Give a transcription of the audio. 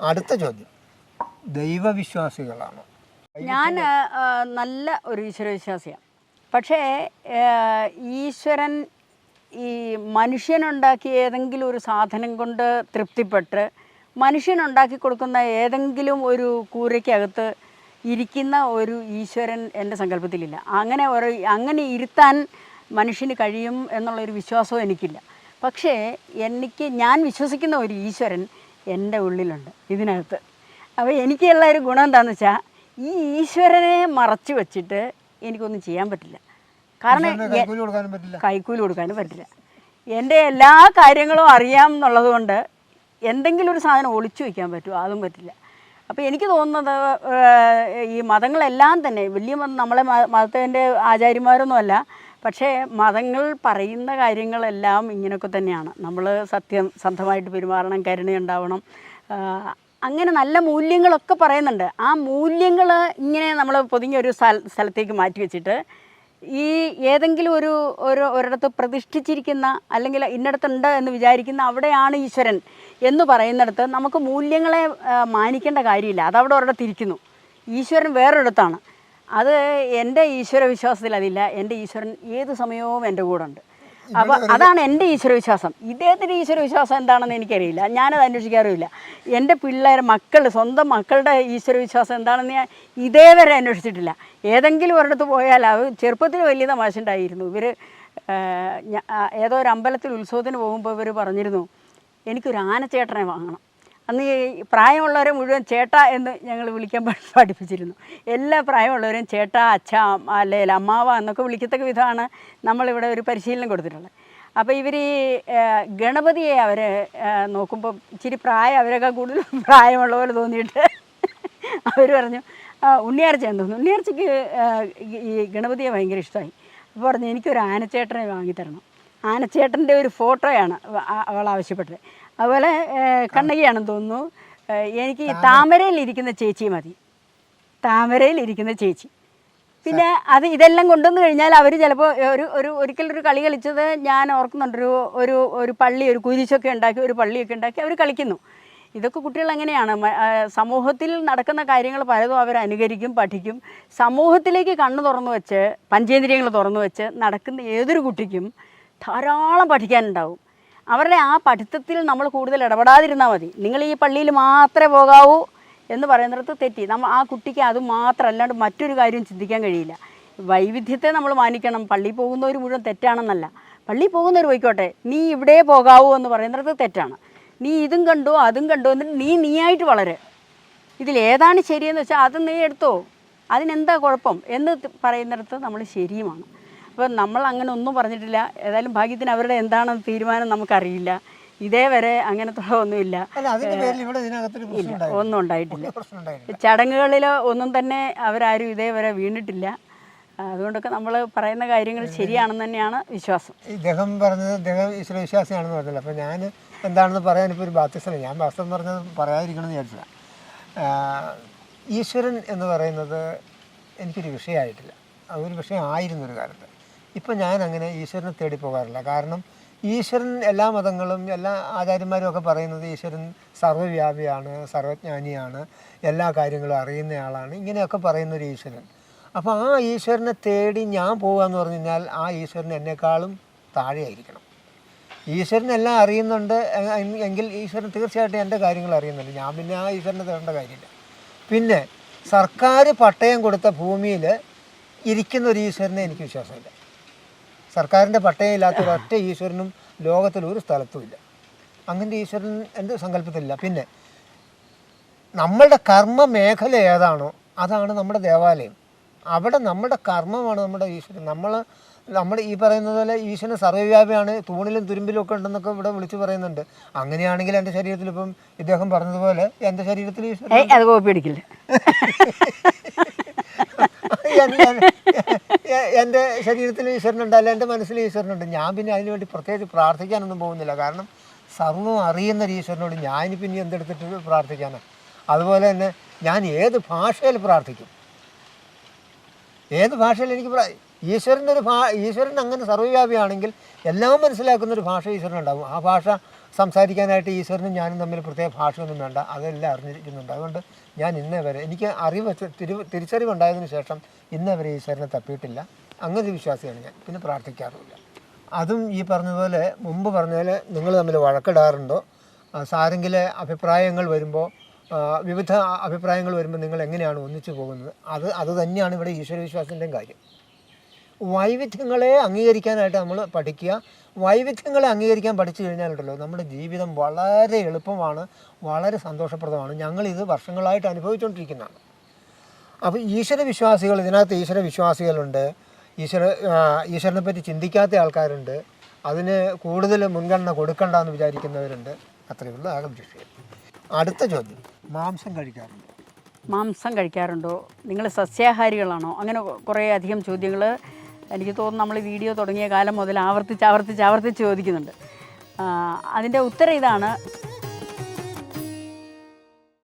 അടുത്ത ചോദ്യം, ദൈവവിശ്വാസികളാണോ? ഞാൻ നല്ല ഒരു ഈശ്വരവിശ്വാസിയാണ്. പക്ഷേ ഈശ്വരൻ ഈ മനുഷ്യനുണ്ടാക്കിയ ഏതെങ്കിലും ഒരു സാധനം കൊണ്ട് തൃപ്തിപ്പെട്ട് മനുഷ്യനുണ്ടാക്കി കൊടുക്കുന്ന ഏതെങ്കിലും ഒരു കൂരയ്ക്കകത്ത് ഇരിക്കുന്ന ഒരു ഈശ്വരൻ എൻ്റെ സങ്കല്പത്തിലില്ല. അങ്ങനെ ഇരുത്താൻ മനുഷ്യന് കഴിയും എന്നുള്ളൊരു വിശ്വാസവും എനിക്കില്ല. പക്ഷേ ഞാൻ വിശ്വസിക്കുന്ന ഒരു ഈശ്വരൻ എൻ്റെ ഉള്ളിലുണ്ട് ഇതിനകത്ത്. അപ്പോൾ എനിക്കുള്ള ഒരു ഗുണം എന്താണെന്ന് വെച്ചാൽ ഈ ഈശ്വരനെ മറച്ചു വച്ചിട്ട് എനിക്കൊന്നും ചെയ്യാൻ പറ്റില്ല. കാരണം കൈക്കൂലി കൊടുക്കാനും പറ്റില്ല. എൻ്റെ എല്ലാ കാര്യങ്ങളും അറിയാം എന്നുള്ളത് കൊണ്ട് എന്തെങ്കിലും ഒരു സാധനം ഒളിച്ചു വയ്ക്കാൻ പറ്റുമോ? അതും പറ്റില്ല. അപ്പോൾ എനിക്ക് തോന്നുന്നത് ഈ മതങ്ങളെല്ലാം തന്നെ വലിയ നമ്മളെ മതത്തിൻ്റെ ആചാര്യന്മാരൊന്നുമല്ല, പക്ഷേ മതങ്ങൾ പറയുന്ന കാര്യങ്ങളെല്ലാം ഇങ്ങനെയൊക്കെ തന്നെയാണ്. നമ്മൾ സത്യസന്ധമായിട്ട് പെരുമാറണം, കരുണയുണ്ടാവണം, അങ്ങനെ നല്ല മൂല്യങ്ങളൊക്കെ പറയുന്നുണ്ട്. ആ മൂല്യങ്ങൾ ഇങ്ങനെ നമ്മൾ പൊതിഞ്ഞൊരു സ്ഥലത്തേക്ക് മാറ്റി വെച്ചിട്ട് ഈ ഏതെങ്കിലും ഒരിടത്ത് പ്രതിഷ്ഠിച്ചിരിക്കുന്ന അല്ലെങ്കിൽ ഇന്നടത്തുണ്ട് എന്ന് വിചാരിക്കുന്ന അവിടെയാണ് ഈശ്വരൻ എന്ന് പറയുന്നിടത്ത് നമുക്ക് മൂല്യങ്ങളെ മാനിക്കേണ്ട കാര്യമില്ല. അതവിടെ ഒരിടത്തിരിക്കുന്നു. ഈശ്വരൻ വേറൊരിടത്താണ്. അത് എൻ്റെ ഈശ്വര വിശ്വാസത്തിൽ അതില്ല. എൻ്റെ ഈശ്വരൻ ഏത് സമയവും എൻ്റെ കൂടെ ഉണ്ട്. അപ്പോൾ അതാണ് എൻ്റെ ഈശ്വരവിശ്വാസം. ഇദ്ദേഹത്തിൻ്റെ ഈശ്വരവിശ്വാസം എന്താണെന്ന് എനിക്കറിയില്ല, ഞാനത് അന്വേഷിക്കാറുമില്ല. എൻ്റെ സ്വന്തം മക്കളുടെ ഈശ്വരവിശ്വാസം എന്താണെന്ന് ഞാൻ ഇതേവരെ അന്വേഷിച്ചിട്ടില്ല. ഏതെങ്കിലും ഒരിടത്ത് പോയാൽ അത് ചെറുപ്പത്തിൽ വലിയ തമാശ ഉണ്ടായിരുന്നു. ഏതോ ഒരു അമ്പലത്തിൽ ഉത്സവത്തിന് പോകുമ്പോൾ ഇവർ പറഞ്ഞിരുന്നു, എനിക്കൊരു ആനച്ചേട്ടനെ വാങ്ങണം. അന്ന് ഈ പ്രായമുള്ളവരെ മുഴുവൻ ചേട്ടാ എന്ന് ഞങ്ങൾ വിളിക്കാൻ പഠിപ്പിച്ചിരുന്നു. എല്ലാ പ്രായമുള്ളവരെയും ചേട്ടാ, അച്ഛ, അല്ലെങ്കിൽ അമ്മാവ എന്നൊക്കെ വിളിക്കത്തക്ക വിധമാണ് നമ്മളിവിടെ ഒരു പരിശീലനം കൊടുത്തിട്ടുള്ളത്. അപ്പോൾ ഇവർ ഈ ഗണപതിയെ അവർ നോക്കുമ്പോൾ ഇച്ചിരി അവരൊക്കെ കൂടുതൽ പ്രായമുള്ള പോലെ തോന്നിയിട്ട് അവർ പറഞ്ഞു ഉണ്ണിയാർച്ചയാന്ന് തോന്നുന്നു. ഉണ്ണിയാർച്ചയ്ക്ക് ഈ ഗണപതിയെ ഭയങ്കര ഇഷ്ടമായി. അപ്പോൾ പറഞ്ഞു എനിക്കൊരു ആനച്ചേട്ടനെ വാങ്ങിത്തരണം. ആനച്ചേട്ടൻ്റെ ഒരു ഫോട്ടോയാണ് അവൾ ആവശ്യപ്പെട്ടത്. അതുപോലെ കണ്ണകിയാണെന്ന് തോന്നുന്നു. എനിക്ക് ഈ താമരയിലിരിക്കുന്ന ചേച്ചി മതി, താമരയിലിരിക്കുന്ന ചേച്ചി. പിന്നെ ഇതെല്ലാം കൊണ്ടുവന്ന് കഴിഞ്ഞാൽ അവർ ചിലപ്പോൾ ഒരിക്കലൊരു കളി കളിച്ചത് ഞാൻ ഓർക്കുന്നുണ്ട്. ഒരു പള്ളി, ഒരു കുരിശൊക്കെ ഉണ്ടാക്കി, ഒരു പള്ളിയൊക്കെ ഉണ്ടാക്കി അവർ കളിക്കുന്നു. ഇതൊക്കെ കുട്ടികൾ എങ്ങനെയാണ് സമൂഹത്തിൽ നടക്കുന്ന കാര്യങ്ങൾ പലതും അവർ അനുകരിക്കും, പഠിക്കും. സമൂഹത്തിലേക്ക് കണ്ണ് തുറന്നു വെച്ച്, പഞ്ചേന്ദ്രിയങ്ങൾ തുറന്നു വെച്ച് നടക്കുന്ന ഏതൊരു കുട്ടിക്കും ധാരാളം പഠിക്കാനുണ്ടാവും. അവരുടെ ആ പഠിത്തത്തിൽ നമ്മൾ കൂടുതൽ ഇടപെടാതിരുന്നാൽ മതി. നിങ്ങൾ ഈ പള്ളിയിൽ മാത്രമേ പോകാവൂ എന്ന് പറയുന്നിടത്ത് തെറ്റി. ആ കുട്ടിക്ക് അത് മാത്രമല്ലാണ്ട് മറ്റൊരു കാര്യം ചിന്തിക്കാൻ കഴിയില്ല. വൈവിധ്യത്തെ നമ്മൾ മാനിക്കണം. പള്ളിയിൽ പോകുന്നവർ മുഴുവൻ തെറ്റാണെന്നല്ല, പള്ളിയിൽ പോകുന്നവർ പോയിക്കോട്ടെ, നീ ഇവിടെ പോകാവൂ എന്ന് പറയുന്നിടത്ത് തെറ്റാണ്. നീ ഇതും കണ്ടോ അതും കണ്ടോ എന്നിട്ട് നീയായിട്ട് വളരെ ഇതിലേതാണ് ശരിയെന്ന് വെച്ചാൽ അത് നീ എടുത്തോ, അതിനെന്താ കുഴപ്പം എന്ന് പറയുന്നിടത്ത് നമ്മൾ ശരിയുമാണ്. അപ്പോൾ നമ്മൾ അങ്ങനെ ഒന്നും പറഞ്ഞിട്ടില്ല. ഏതായാലും ഭാഗ്യത്തിന് അവരുടെ എന്താണെന്ന് തീരുമാനം നമുക്കറിയില്ല. ഇതേവരെ അങ്ങനത്തെ ഒന്നുമില്ല, ഒന്നും ഉണ്ടായിട്ടില്ല. ചടങ്ങുകളിൽ ഒന്നും തന്നെ അവരാരും ഇതേവരെ വീണിട്ടില്ല. അതുകൊണ്ടൊക്കെ നമ്മൾ പറയുന്ന കാര്യങ്ങൾ ശരിയാണെന്ന് തന്നെയാണ് വിശ്വാസം. ഇദ്ദേഹം പറഞ്ഞത് ഇദ്ദേഹം ഈശ്വരവിശ്വാസിയാണെന്ന് പറഞ്ഞില്ല. അപ്പോൾ ഞാൻ എന്താണെന്ന് പറയാനിപ്പോൾ ഒരു ബാധ്യസ്ഥല്ല. ഞാൻ വാസ്തവം പറഞ്ഞത് പറയാതിരിക്കണമെന്ന് വിചാരിച്ചില്ല. ഈശ്വരൻ എന്ന് പറയുന്നത് എനിക്കൊരു വിഷയമായിട്ടില്ല. അതൊരു വിഷയമായിരുന്നൊരു കാലത്ത്. ഇപ്പം ഞാൻ അങ്ങനെ ഈശ്വരനെ തേടി പോകാറില്ല. കാരണം ഈശ്വരൻ എല്ലാ മതങ്ങളും എല്ലാ ആചാര്യന്മാരും ഒക്കെ പറയുന്നത് ഈശ്വരൻ സർവ്വവ്യാപിയാണ്, സർവജ്ഞാനിയാണ്, എല്ലാ കാര്യങ്ങളും അറിയുന്നയാളാണ്, ഇങ്ങനെയൊക്കെ പറയുന്നൊരു ഈശ്വരൻ. അപ്പോൾ ആ ഈശ്വരനെ തേടി ഞാൻ പോകുക എന്ന് പറഞ്ഞു കഴിഞ്ഞാൽ ആ ഈശ്വരൻ എന്നെക്കാളും താഴെയായിരിക്കണം. ഈശ്വരൻ എല്ലാം അറിയുന്നുണ്ട് എങ്കിൽ ഈശ്വരൻ തീർച്ചയായിട്ടും എൻ്റെ കാര്യങ്ങൾ അറിയുന്നുണ്ട്. ഞാൻ പിന്നെ ആ ഈശ്വരനെ തേടേണ്ട കാര്യമില്ല. പിന്നെ സർക്കാർ പട്ടയം കൊടുത്ത ഭൂമിയിൽ ഇരിക്കുന്ന ഒരു ഈശ്വരനെ എനിക്ക് വിശ്വാസമില്ല. സർക്കാരിൻ്റെ പട്ടയം ഇല്ലാത്ത ഒരൊറ്റ ഈശ്വരനും ലോകത്തിൽ ഒരു സ്ഥലത്തുമില്ല. അങ്ങനത്തെ ഈശ്വരൻ എൻ്റെ സങ്കല്പത്തിലില്ല. പിന്നെ നമ്മളുടെ കർമ്മ മേഖല ഏതാണോ അതാണ് നമ്മുടെ ദേവാലയം. അവിടെ നമ്മുടെ കർമ്മമാണ് നമ്മുടെ ഈശ്വരൻ. നമ്മൾ ഈ പറയുന്നത് പോലെ ഈശ്വരൻ സർവ്വവ്യാപിയാണ്, തൂണിലും തുരുമ്പിലും ഒക്കെ ഉണ്ടെന്നൊക്കെ ഇവിടെ വിളിച്ച് പറയുന്നുണ്ട്. അങ്ങനെയാണെങ്കിൽ എൻ്റെ ശരീരത്തിൽ ഇപ്പം ഇദ്ദേഹം പറഞ്ഞതുപോലെ എൻ്റെ ശരീരത്തിൽ ഈശ്വരൻ അത് കോപ്പി അടിക്കില്ല. എൻ്റെ ശരീരത്തിൽ ഈശ്വരനുണ്ടല്ല, എൻ്റെ മനസ്സിൽ ഈശ്വരനുണ്ട്. ഞാൻ പിന്നെ അതിനുവേണ്ടി പ്രത്യേകിച്ച് പ്രാർത്ഥിക്കാനൊന്നും പോകുന്നില്ല. കാരണം സർവ്വം അറിയുന്ന ഈശ്വരനോട് ഞാൻ പിന്നെ എന്തെടുത്തിട്ട് പ്രാർത്ഥിക്കാനാണ്. അതുപോലെ തന്നെ ഞാൻ ഏത് ഭാഷയിൽ പ്രാർത്ഥിക്കും, ഏത് ഭാഷയിൽ എനിക്ക് ഈശ്വരൻ അങ്ങനെ സർവ്വവ്യാപിയാണെങ്കിൽ എല്ലാം മനസ്സിലാക്കുന്നൊരു ഭാഷ ഈശ്വരനുണ്ടാകും. ആ ഭാഷ സംസാരിക്കാനായിട്ട് ഈശ്വരനും ഞാനും തമ്മിൽ പ്രത്യേക ഭാഷയൊന്നും വേണ്ട, അതെല്ലാം അറിഞ്ഞിരിക്കുന്നുണ്ട്. അതുകൊണ്ട് ഞാൻ ഇന്നേ വരെ എനിക്ക് അറിവ് തിരിച്ചറിവുണ്ടായതിനു ശേഷം ഇന്നേ വരെ ഈശ്വരനെ തപ്പിയിട്ടില്ല. അങ്ങനെ ഒരു വിശ്വാസിയാണ് ഞാൻ. പിന്നെ പ്രാർത്ഥിക്കാറുമില്ല. അതും ഈ പറഞ്ഞതുപോലെ മുമ്പ് പറഞ്ഞ പോലെ നിങ്ങൾ തമ്മിൽ വഴക്കിടാറുണ്ടോ, സാരെങ്കിലെ അഭിപ്രായങ്ങൾ വരുമ്പോൾ വിവിധ അഭിപ്രായങ്ങൾ വരുമ്പോൾ നിങ്ങൾ എങ്ങനെയാണ് ഒന്നിച്ചു പോകുന്നത്, അത് തന്നെയാണ് ഇവിടെ ഈശ്വരവിശ്വാസത്തിൻ്റെയും കാര്യം. വൈവിധ്യങ്ങളെ അംഗീകരിക്കാനായിട്ട് നമ്മൾ പഠിക്കുക. വൈവിധ്യങ്ങളെ അംഗീകരിക്കാൻ പഠിച്ചു കഴിഞ്ഞാലുണ്ടല്ലോ നമ്മുടെ ജീവിതം വളരെ എളുപ്പമാണ്, വളരെ സന്തോഷപ്രദമാണ്. ഞങ്ങളിത് വർഷങ്ങളായിട്ട് അനുഭവിച്ചുകൊണ്ടിരിക്കുന്നതാണ്. അപ്പോൾ ഈശ്വരവിശ്വാസികൾ, ഇതിനകത്ത് ഈശ്വരവിശ്വാസികളുണ്ട്, ഈശ്വരനെ പറ്റി ചിന്തിക്കാത്ത ആൾക്കാരുണ്ട്, അതിന് കൂടുതൽ മുൻഗണന കൊടുക്കണ്ടെന്ന് വിചാരിക്കുന്നവരുണ്ട്. അത്രയേ ഉള്ളൂ ആകെ വിഷയം. അടുത്ത ചോദ്യം, മാംസം കഴിക്കാറുണ്ടോ? മാംസം കഴിക്കാറുണ്ടോ, നിങ്ങൾ സസ്യാഹാരികളാണോ? അങ്ങനെ കുറേ അധികം ചോദ്യങ്ങൾ എനിക്ക് തോന്നുന്നു നമ്മൾ വീഡിയോ തുടങ്ങിയ കാലം മുതൽ ആവർത്തിച്ച് ചോദിക്കുന്നുണ്ട്. അതിൻ്റെ ഉത്തരം ഇതാണ്,